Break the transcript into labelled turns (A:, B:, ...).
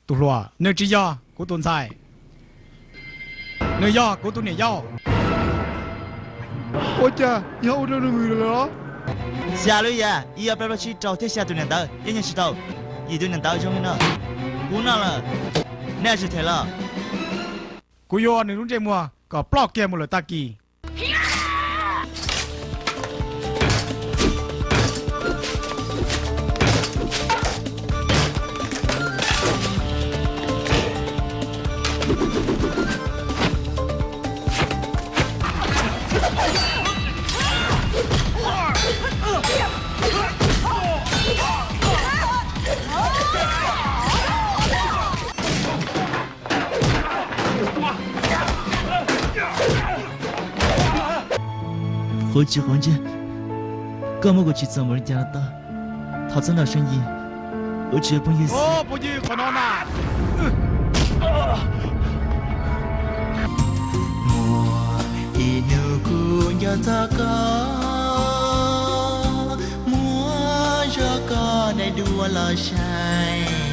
A: ตุลัวเนื้อจียอกูตุนใส่เนื้อยอกูตุนเนี่ยยอโอ้จ้ายออุดรมือเลยเหรอ
B: 下路呀，伊要不要去找天下对领导，人家知道，一对领导中呢，กูนั่นละแน่สิเทละ
A: กูยอหนึ่งรุ่นเจมัวก็ปลอกแกหมดเลยตากี
B: 好奇环境，干么过去怎么人家的？他在那声音，我绝不意思。
A: 哦，不许可能呐！
B: 我一牛姑娘咋个？我这个来ดูละใช่